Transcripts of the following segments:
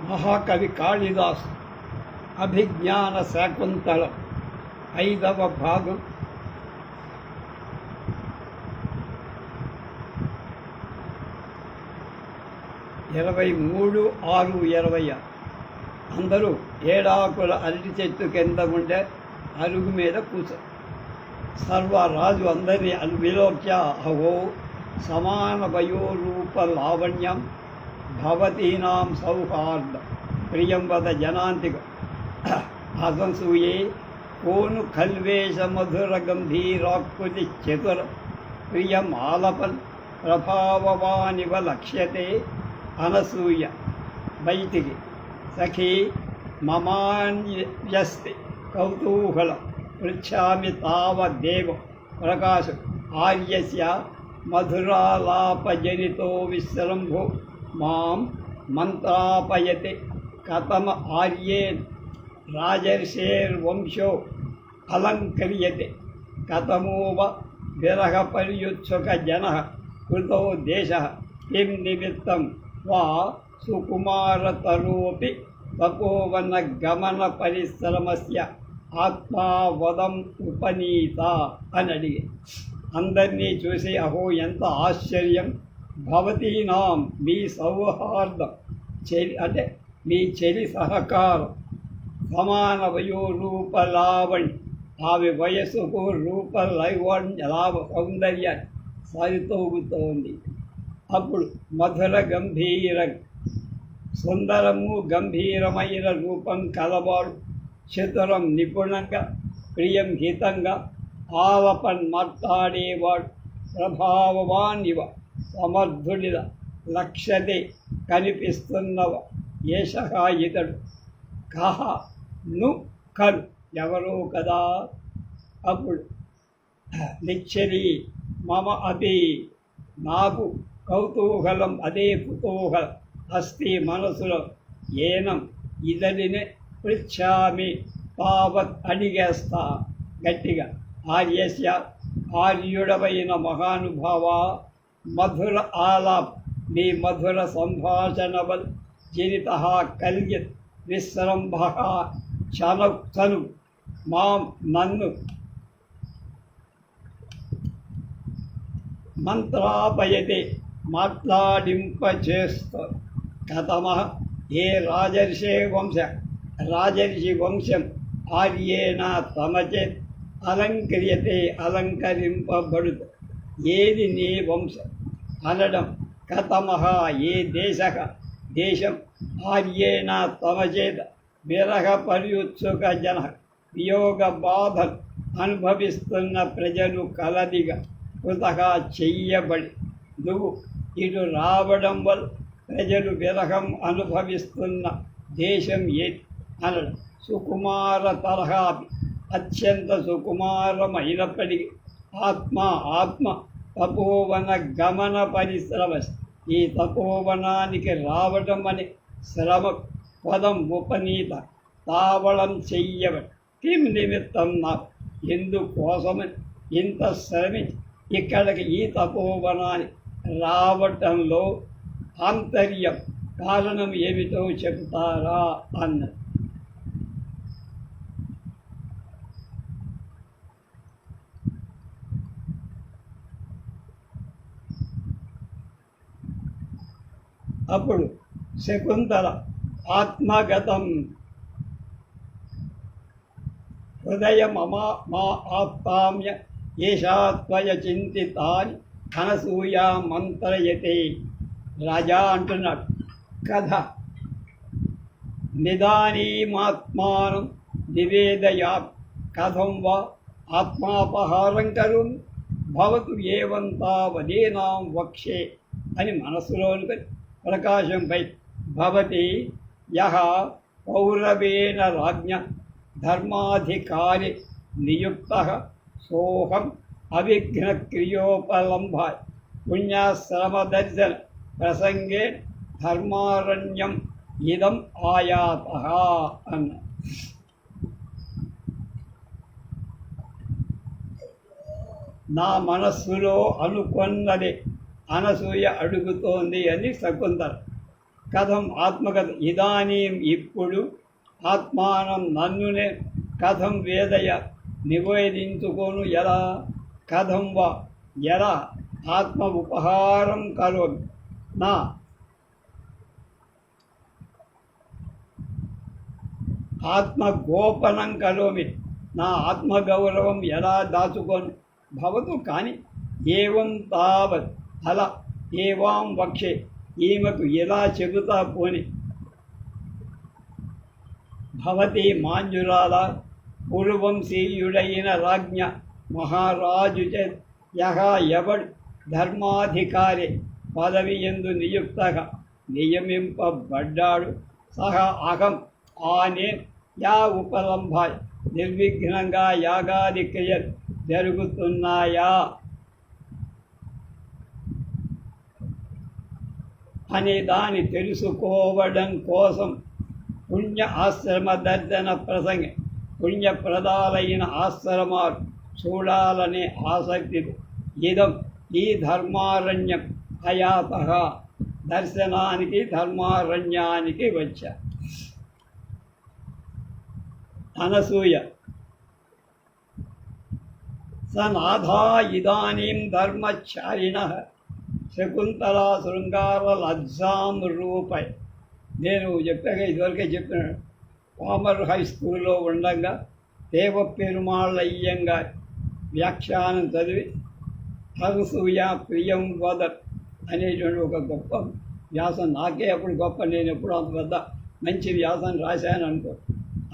మహాకవి కాళిదాసు అభిజ్ఞాన శాకుంతలం 5వ భాగం. ఇరవై 23/6/20. అందరూ ఏడాకుల అరటి చెట్టు కింద ఉండే అరుగు మీద కూర్చో. సర్వరాజు అందరినీ విలోక్య అహో సమాన వయోరూప లావణ్యం భవతీనాం సౌహార్ద ప్రియం వద జనాంతిక అసంసూయే కోను ఖల్వేష మధుర గంభీరాకృతి చతుర ప్రియం ఆలపన్ ప్రభావవానివ లక్ష్యతే అనసూయ. బయటికి సఖీ మమాన్యస్తి కౌతూహల పృచ్ఛామి తావదేవ ప్రకాశం ఆర్యస్య మధురాలాపజనితో విశ్రంభో మాం మంత్రాపయతే కథమ ఆర్యేన్ రాజర్షేర్వంశో అలంక్రియతే కథమోవ విరహపర్యుత్సుక జనః కృతో దేశః కిం నిమిత్తం వా సుకుమారతరోపి తపోవన గమన పరిశ్రమస్య ఆత్మావదం ఉపనీత అని అడిగి అందరినీ చూసి అహో ఎంత ఆశ్చర్యం, భవతీనాం మీ సౌహార్దం అంటే మీ చెలి సహకారం, సమాన వయోరూపలావణ్య ఆమె వయస్సుకు లాభ సౌందర్యాన్ని సరితూగుతోంది. అప్పుడు మధుర గంభీర సుందరము గంభీరమైన రూపం కలవాడు, చతురం నిపుణంగా ప్రియం హితంగా ఆలపన్ మాట్లాడేవాడు, ప్రభావవానివ సమర్థుడిద లక్ష్యతే కనిపిస్తున్నవ ఏషః ఇతడు కహ ను కలు ఎవరో కదా. అప్పుడు నిచ్చరి మమ అతి నాకు కౌతూహలం అదే కుతూహలం అస్తి మనసులో ఏనం ఇతడిని పృచ్ఛామి తావత్ అడిగేస్తా గట్టిగా. ఆర్యస్య ఆర్యుడవైన మహానుభావ మధుర ఆలాప్ నీ మధుర సంభాషణవల్ జనిత కల్యత్ విశ్రంభ చను మాం నన్ను మంత్రాపయతే మాట్లాడింపచేస్తూ కథమ ఏ రాజర్షి వంశం ఆర్యేణ తమచేత్ అలంక్రియతే అలంకరింపబడుతు ఏది నీ వంశం అనడం, కథమః ఏ దేశం ఆర్యేణ తమచేత విరహ పర్యుత్సుక జన వియోగ బాధలు అనుభవిస్తున్న ప్రజలు కలదిగా కృతగా చెయ్యబడి నువ్వు ఇటు రావడం వల్ల ప్రజలు విరహం అనుభవిస్తున్న దేశం ఏది అనడం. సుకుమార తరహాపి అత్యంత సుకుమారమైనప్పటికీ ఆత్మ తపోవన గమన పరిశ్రమ ఈ తపోవనానికి రావడం అనే శ్రమ పదం ఉపనీత తావళం చెయ్యబడి కిం నిమిత్తం నాకు ఎందుకోసమని ఇంత శ్రమించి ఇక్కడికి ఈ తపోవనాన్ని రావటంలో ఆంతర్యం కారణం ఏమిటో చెబుతారా అన్నది. అప్పుడు శకుంతల ఆత్మగతం హృదయమమా మా ఆప్తామ్య ఏషాత్వయ చింతితాని అనసూయ మంత్రయతే. రాజా అంటున్నాడు, కథ నిదానీమాత్మానం నివేదయా కథం వా ఆత్మాపహారం కరుం భవతు ఏవంతావదేనాం వక్షే అని మనస్సులోని ప్రకాశంపై భవతి యః పౌరవేణ రాజ్ఞ ధర్మాధికారి నియుక్తః సోహం అవిఘ్నక్రియోపలంభాయ పుణ్యాశ్రమదర్శన ప్రసంగే ధర్మారణ్యం ఇదం ఆయాతః అన్న. నా మనస్సులో అనుకున్నది అనసూయ అడుగుతోంది అని శకుంతల. కథం ఆత్మకథ ఇదానీం ఇప్పుడు ఆత్మానం నన్నునే కథం వేదయ నివేదించుకోను ఎలా కథం వా ఎలా ఆత్మ ఉపహారం కరోమి నా ఆత్మగోపనం కరోమి నా ఆత్మగౌరవం ఎలా దాచుకోను భవతు కానీ ఏవం తావత్ అలా ఏవాం వక్షే ఈమెకు ఎలా చెబుతా పోని భవతి మాంజురాల పూర్వంశీయుడైన రాజ్ఞ మహారాజు యహ ఎవడు ధర్మాధికారి పదవి ఎందు నియుక్తగా నియమింపబడ్డాడు సహ అహం ఆనే యా ఉపలంభాయ్ నిర్విఘ్నంగా యాగాది క్రియలు జరుగుతున్నాయా అనే దాన్ని తెలుసుకోవడం కోసం పుణ్య ఆశ్రమ దర్శన ప్రసంగి పుణ్యప్రదాలైన ఆశ్రమాలు చూడాలనే ఆసక్తితో ఇదం ఈ ధర్మారణ్యం అయాత దర్శనానికి ధర్మారణ్యానికి వచ్చా. అనసూయ సనాథా ఇదానీం ధర్మచారిణ శకుంతలా శృంగార లజ్జాం రూపై. నేను చెప్పాక ఇదివరకే చెప్పినాడు. పామర్ హై స్కూల్లో ఉండగా దేవ పెరుమాళ్ళయ్యంగా వ్యాఖ్యానం చదివి అనసూయ ప్రియం వదత్ అనేటువంటి ఒక గొప్ప వ్యాసం, నాకే అప్పుడు గొప్ప, నేను ఎప్పుడు అంత పెద్ద మంచి వ్యాసం రాశాను అనుకో.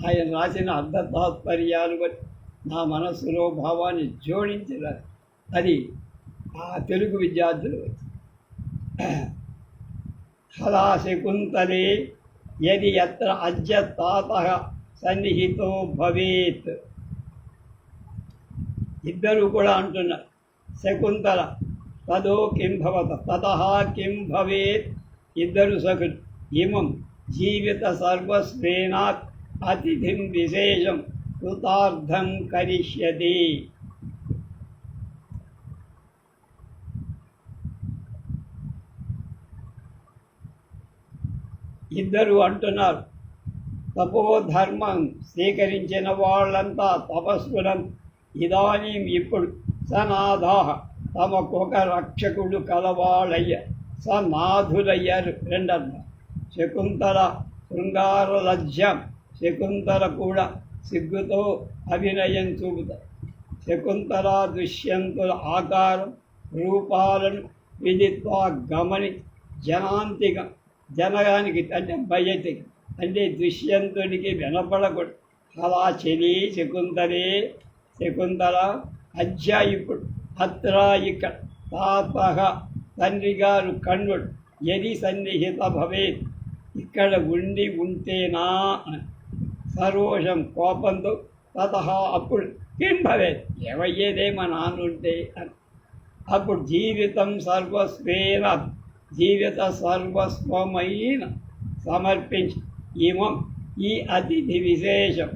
ఆయన రాసిన అర్ధ తాత్పర్యాలు బట్టి నా మనస్సులో భావాన్ని జోడించారు. అది ఆ తెలుగు విద్యార్థులు. హలా శకుంతలే యది యత్ర అద్య తాతః సన్నిహితో భవేత్. ఇద్దరు కూడా అంటున్నారు. శకుంతల తదో కిం భవత తతః కిం భవేత్. ఇద్దరు సఖులు ఇమం జీవిత సర్వస్వేనాత్ అతిథిం విశేషం కృతార్థం కరిష్యతి. ఇద్దరు అంటున్నారు, తపోధర్మం స్వీకరించిన వాళ్ళంతా తపస్సులం ఇదానీ ఇప్పుడు సనాథాహ తమకొక రక్షకుడు కలవాళ్ళయ్య సనాథులయ్యారు. రెండన్న శకుంతల శృంగార లజ్జం. శకుంతల కూడా సిగ్గుతో అభినయం చూపుతారు. శకుంతల దుష్యంతుల ఆకారం రూపాలను విదిత్వా గమని జనాంతికం, జనగానికి అంటే బయటికి అంటే దుష్యంతుడికి వినపడకూడదు. అలా చెలి శకుంతలే శకుంతల అధ్య ఇప్పుడు అత్ర ఇక్కడ తాతః తండ్రి గారు కన్నుడు యది సన్నిహిత భవేత్ ఇక్కడ ఉండి ఉంటేనా అని సరోషం కోపంతో తతః అప్పుడు ఏం భవేత్ ఏమయ్యేదే మా నాన్న ఉంటే అని. అప్పుడు జీవితం సర్వస్వేన జీవిత సర్వస్వమైన సమర్పించి ఇమం ఈ అతిథి విశేషం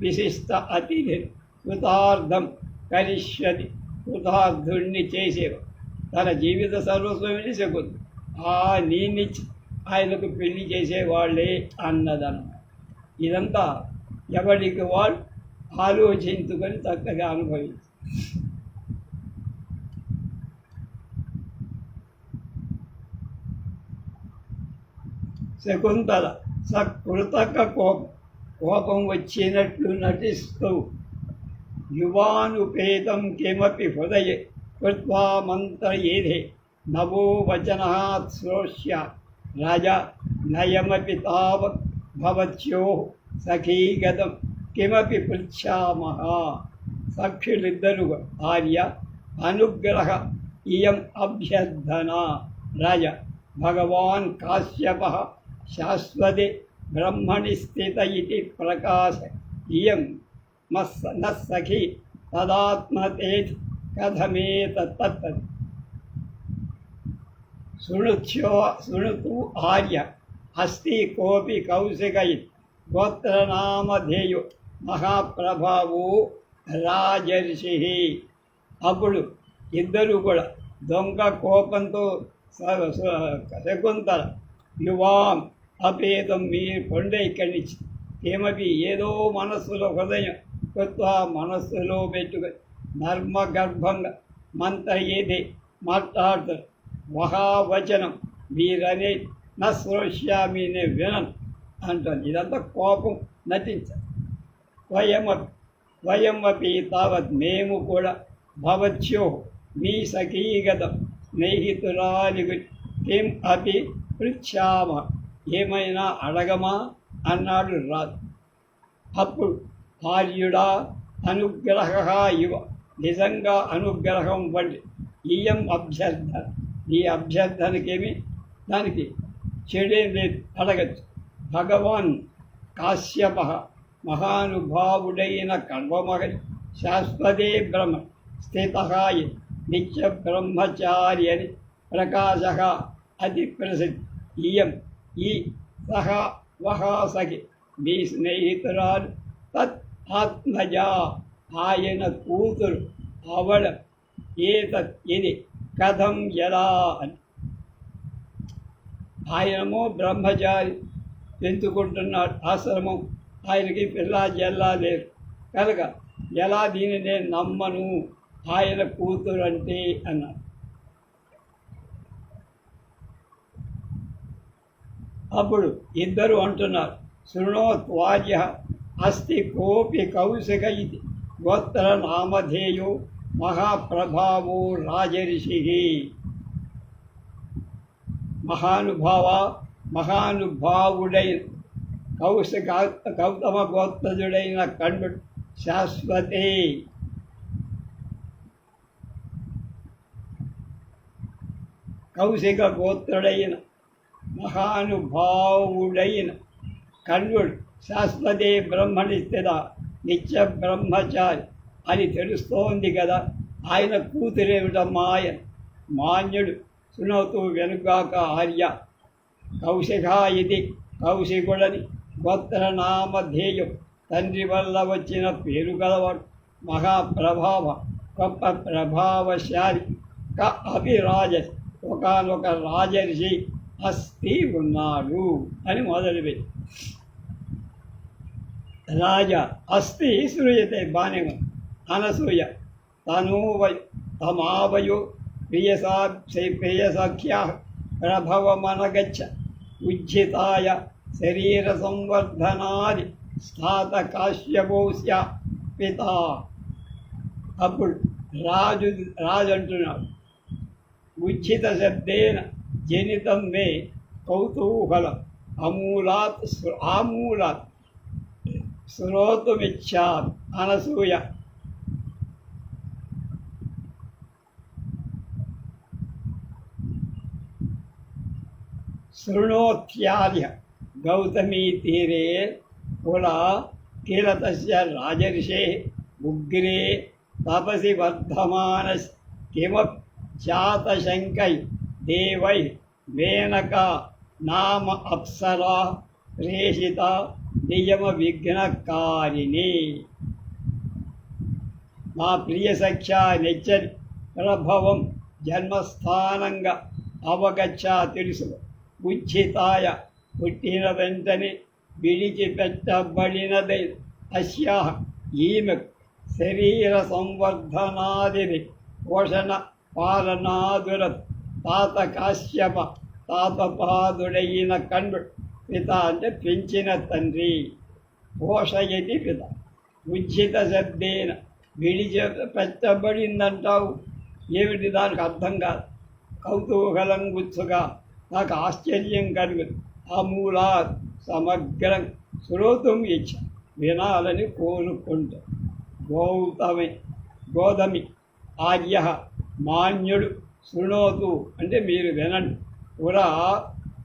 విశిష్ట అతిథి కృతార్థం కరిష్యతి. కృతార్థుణ్ణి చేసేవారు. తన జీవిత సర్వస్వమిని శకుంతల ఆ నీనిచ్చి ఆయనకు పెళ్లి చేసేవాళ్ళే అన్నదన్నమాట. ఇదంతా ఎవరికి వాళ్ళు ఆలోచించుకొని చక్కగా అనుభవించారు. శకుంతల సకృతక కోపం వచ్చినట్లు నటిస్తూ యువానుపేతం కిమపి హృదయే కృత్వా మంత్రయేధే నవో వచనః శ్రోష్య రాజా నయమపి తావత్ భవత్యోః సఖీగతం కిమపి పృచ్ఛామః. సఖ్యులిద్దరు ఆర్య అనుగ్రహ ఇయం అభ్యర్థన. రాజా భగవాన్ కాశ్యపః శాశ్వతే బ్రహ్మణి స్థిత ఇతి ప్రకాశ ఇయం న సఖీ తదాత్మతేతి కథమేతత్. శృణుతు ఆర్య అస్తి కోపి కౌశికై గోత్రనామధేయో మహాప్రభావో రాజర్షి. అప్పుడు ఇద్దరు కూడా దొంగ కోపంతో శకుంతల యువాం అపేతం మీరు కొండే ఇక్కడి నుంచి ఏమవి ఏదో మనస్సులో హృదయం కొత్త మనస్సులో పెట్టుకొని నర్మగర్భంగా మంత్ర ఏదే మాట్లాడతారు మహావచనం మీరనే నశ్రోష్యామి నేను వినను అంటాను. ఇదంతా కోపం నటించాలి. వయమపి తావత్ మేము కూడా భవత్యో మీ సఖీగతం స్నేహితురాలి కిం అపి పృచ్ఛామ ఏమైనా అడగమా అన్నాడు రాజు. అప్పుడు ఆర్యుడా అనుగ్రహ ఇవ నిజంగా అనుగ్రహం వంటి ఇయం అభ్యర్థన ఈ అభ్యర్థనకేమి దానికి చెడేం లేదు అడగచ్చు. భగవాన్ కాశ్యప మహానుభావుడైన కల్వమహరి శాశ్వతే బ్రహ్మ స్థిత నిత్య బ్రహ్మచారి అని ప్రకాశ అతి ప్రసిద్ధి ఇయం ఈ సహ వహాసకి మీ స్నేహితురాలు తత్ ఆత్మజా ఆయన కూతురు అవడ ఏతత్ ఇది కథం ఎలా అని ఆయనమో బ్రహ్మచారి పెంచుకుంటున్నాడు ఆశ్రమం, ఆయనకి పిల్లా జల్లా లేరు కనుక ఎలా దీన్ని నేను నమ్మను ఆయన కూతురు అంటే అన్నారు. అప్పుడు ఇద్దరు అంటున్నారు శృణోత్వార్య అస్తి కోపి కౌశిక ఇది గోత్ర నామధేయో మహాప్రభావో రాజర్షి. మహానుభావుడైన కౌశిక గౌతమ గోత్రజుడైన కణ్వుడు శాశ్వతే కౌశిక గోత్రుడైన మహానుభావుడైన కణ్వుడు శాశ్వతే బ్రహ్మణి స్థిత నిత్య బ్రహ్మచారి అని తెలుస్తోంది కదా. ఆయన కూతురేమిటమ్మా ఆయన మాన్యుడు శృణోతు వెనుగాక ఆర్య కౌశిక ఇది కౌశికుడని గోత్రనామధేయం తండ్రి వల్ల వచ్చిన పేరు గలవాడు మహాప్రభావ గొప్ప ప్రభావశాలి క అభిరాజ ఒకనొక రాజర్షి అస్తి ఉన్నాడు అని మొదలుపెట్టి రాజా అస్తి శ్రూయతే బానే అనసూయ తమావయో ప్రియసఖ్యా ప్రభవమనగచ్చ ఉజ్జితాయ శరీర సంవర్ధనాది స్థాత కాశ్యపోస్య పిత. అప్పుడు రాజు అంటున్నాడు ఉజ్జిత శబ్దేన జనితం మే కౌతూహలం ఆమూలాత్ శ్రోతుమిచ్చామి అనసూయ. శృణోత్యార్య గౌతమీ తీరే కులా కిలతస్య రాజర్షే ఉగ్రే తపసి వర్ధమాన కిమప్ జాతశంకై దేవై మేనక నామ అప్సరా ప్రేషిత నియమ విఘ్నకారిణి. మా ప్రియ సఖ్య నెచ్చని ప్రభవం జన్మస్థానంగా అవగచ్చ తెలుసు. ఉజ్జితాయ పుట్టిన వెంటనే విడిచిపెట్టబడినదై అస్యా ఈమెకు శరీర సంవర్ధనాదిని పోషణ పాలనాదుల తాత కాశ్యప తాతపాదుడైన కణ్వుడు పిత అంటే పెంచిన తండ్రి పోషయతి పిత. ఉజ్జిత శబ్దేన విడిచిపెట్టబడిందంటావు ఏమిటి దానికి అర్థం కాదు. కౌతూహలం గుచ్చుగా నాకు ఆశ్చర్యం కలుగుతుంది. ఆమూలా సమగ్రం శ్రోతం ఇచ్చ వినాలని కోరుకుంటా. గోధమి ఆర్య మాన్యుడు శృణోతు అంటే మీరు వినండి.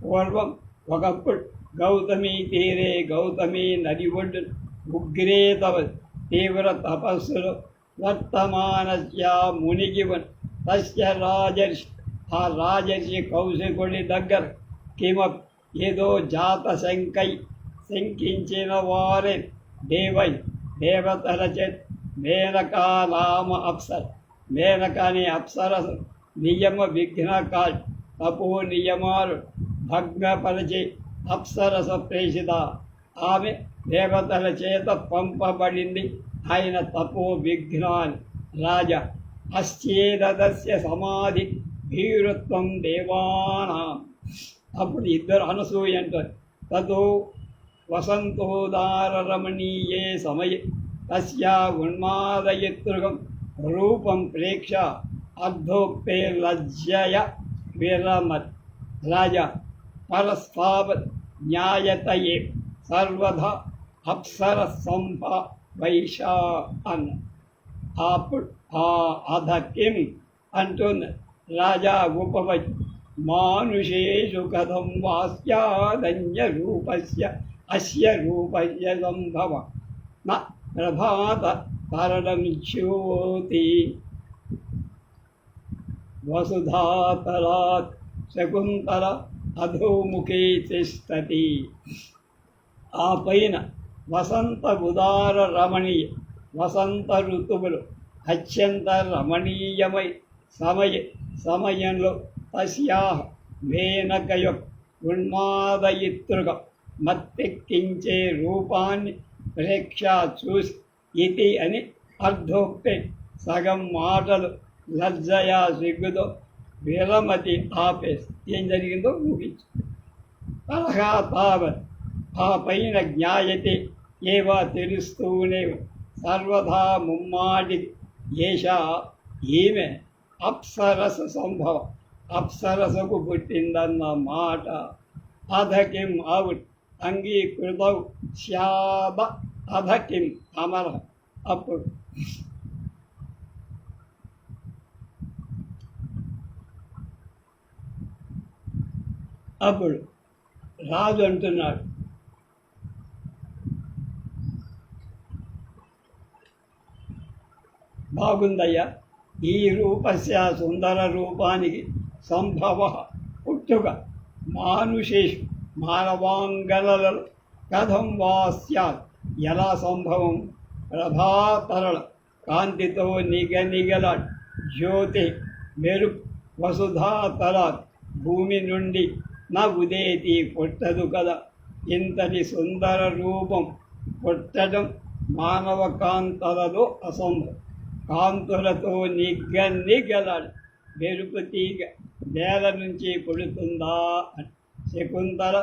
పూర్వం ఒకప్పుడు గౌతమి తీరే గౌతమి నది ఒడ్డున ఉగ్రే తవ తీవ్ర తపస్సులో వర్తమానస్య మునిగివన్ తస్య రాజర్షి ఆ రాజర్షి కౌశికుడి దగ్గర కిమప్ ఏదో జాత శంకించిన వారే దేవతల చేత మేనకా నామ అప్సర మేనక అనే అప్సరసు నియమ విఘ్నకాల్ తపో నియమాలు భగ్నపరచి అప్సరస ప్రేషిత. ఆమె దేవతల చేత పంపబడింది. ఆయన తపో విఘ్నాన్ రాజ అశ్చేదస్య సమాధి భీరుత్వం దేవానాం. అప్పుడు ఇద్దరు అనసూయ అంటారు. తతో వసంతోదారరమణీయే సమయే తస్యా ఉన్మాదయతృగం రూపం ప్రేక్ష అర్ధోక్తే లజ్జయ విరమత్. రాజా పరస్పావత్ జ్ఞాయతయే సర్వదా అప్సర సంభ వైశా అన్న. అప్పుడు అధకిం అంటున్న రాజా ఉపవచ్ మానుషేషు కథం వాస్యాదన్య రూపస్య అస్య రూపస్య సంభవ న ప్రభాత తరణం జ్యోతి. వసుధాతలాత్ శకుంతల అధోముఖే తిష్టతి. ఆ పైన వసంత ఉదార రమణీయ వసంత ఋతువులు అత్యంత రమణీయమై సమయంలో తస్యా మేనకయ ఉన్మాదయితృగ మత్తెక్కించే రూపాన్ని ప్రేక్ష చూసి ఇతి అని అర్ధోక్తే సగం మాటలు లజ్జయా సిగ్గుతో విరమతి ఆపేసి ఏం జరిగిందో ఊహించు. తరహా తావత్ ఆ పైన జ్ఞాయతే ఏవా తెలుస్తూనే సర్వదా ముమ్మాటి ఏషా ఈమె అప్సరస సంభవ అప్సరసకు పుట్టిందన్న మాట. అధకిం అవుట్ అంగీకృతౌ శ్యాద అధకిం అమర. అప్పుడు రాజు అంటున్నాడు, బాగుందయ్యా, ఈ రూపస్య సుందర రూపానికి సంభవ పుట్టుక మానుషేషు మానవాంగలలో కథం వా స్యాత్ ఎలా సంభవం. ప్రభాతరళ కాంతితో నిగనిగల జ్యోతి మెరుపు వసుధాతలాత్ భూమి నుండి నా ఉదేతి పుట్టదు కదా. ఇంతటి సుందర రూపం పుట్టడం మానవ కాంతలలో అసంభవం. కాంతులతో నిగనిగలాడు మెరుపు తీగ నేల నుంచి పుడుతుందా అని. శకుంతల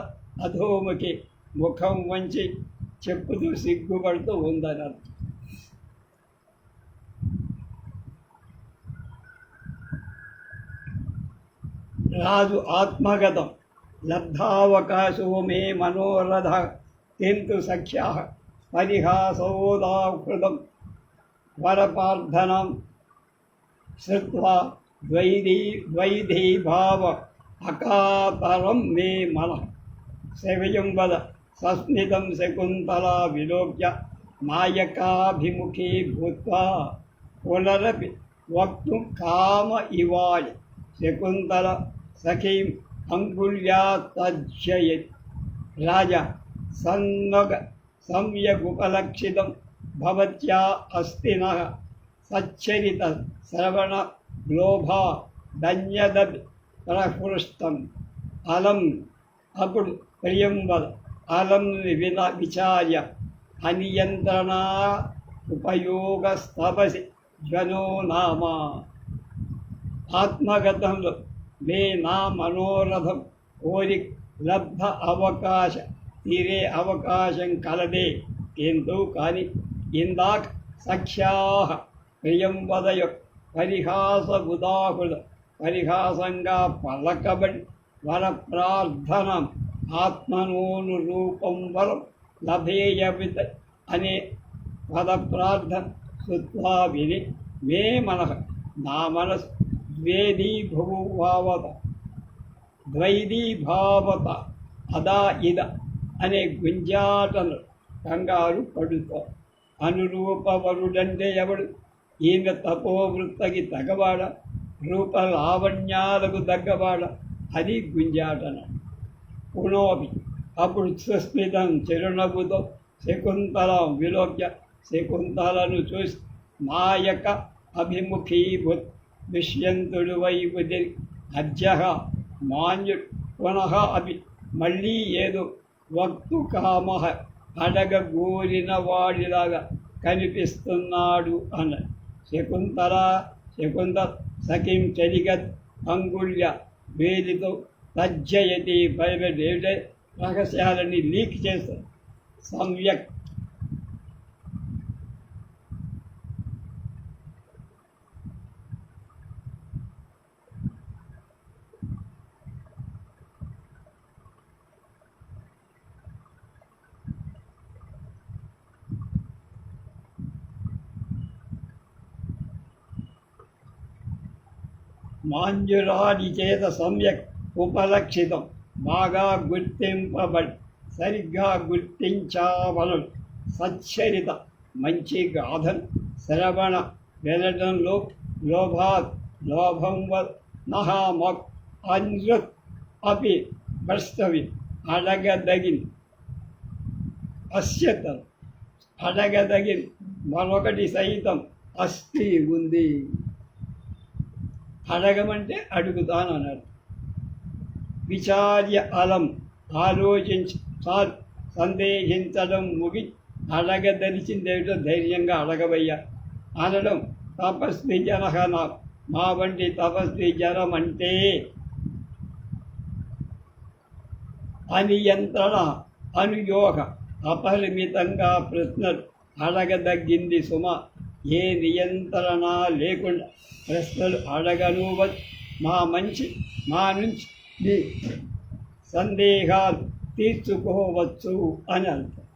అధోముఖి ముఖం వంచి చెప్పుతూ సిగ్గుపడుతూ ఉందన్నారు. రాజు ఆత్మగతం లబ్ధావకాశో మే మనోరథ కింటు సఖ్యా పరిహాసోదాహృతం వరపార్థనం శ్రుత్వా ద్వైధీభావ అకాతరం మే మన. శవ్యం వద సస్మితం శకుంతలా విలోక్య నాయకాభిముఖీ భూత్వా పునరపి వక్తుం కామ ఇవాళి. శకుంతల సఖీం అంగుళ్యా తర్జయతి. రాజా సమ్యగుపలక్షితం భవత్యా అస్తినః సచ్చరిత శ్రవణ లోభా ధన్యదపి ప్రహృష్టం అలం. అప్పుడు ప్రియం వద అలం విచార్య అనియంత్రణా ఉపయోగస్తపసి జనో నామా. ఆత్మగతంలో మే నా మనోరథం కోరి లబ్ధ అవకాశ తీరే అవకాశం కలదే. ఎంతో కానీ ఇందాక సఖ్యా ప్రియం వదయ పరిహాస ఉదాహుల పరిహాసంగా పలకబడి వర ప్రార్థనం ఆత్మనోను రూపం వరం లభేయవిత అనే పద ప్రార్థన శుత్వా విని మే మనః నా మనసు ద్వైదీభావత అదా ఇద అనే గుంజాటలు కంగారు పడుతో. అనురూపవరుడంటే ఎవడు? ఈమె తపోవృత్తకి తగవాడ, రూపలావణ్యాలకు తగ్గవాడ, అది గుంజాటన. పునోపి అప్పుడు సుస్మితం చిరునవ్వుతో శకుంతలం విలోక్య శకుంతలను చూసి నాయక అభిముఖీభూత్ దుష్యంతుడు వైపుది అర్జహ మాన్యుడు పునః అవి మళ్ళీ ఏదో వక్తు కామ అడగగోరిన వాడిలాగా కనిపిస్తున్నాడు అన్నాడు. శకుంతల సఖిం చలిగత్ అంగుళ్య వేలితో తజ్జయతి బయలుదేరే రహస్యాలని లీక్ చేస్తారు. సమ్యక్ మాంజురాది చేత సమ్యక్ ఉపలక్షితం, బాగా గుర్తింపబడి సరిగ్గా గుర్తించావలను. సచ్చరిత మంచి గాథను శ్రవణ వినడంలో లోభం నహామక్ అన్ృత్ అపి భ్రష్టవి అడగదగిన అస్యతం అడగదగిన మరొకటి సైతం అస్థి ఉంది. అడగమంటే అడుగుతాను అన్నాడు. విచార్య అలం ఆలోచించి చాలు, సందేహించడం ముగి అడగదలిచిందేమిటో ధైర్యంగా అడగవయ్యా అనడం తపస్వి జన మా వంటి తపస్వి జనం అంటే అనియంత్రణ అనుయోగ అపరిమితంగా ప్రశ్నలు అడగదగ్గింది సుమ. ఏ నియంత్రణ లేకుండా ప్రశ్నలు అడగనువచ్చు. మా నుంచి సందేహాలు తీర్చుకోవచ్చు అని అర్థం.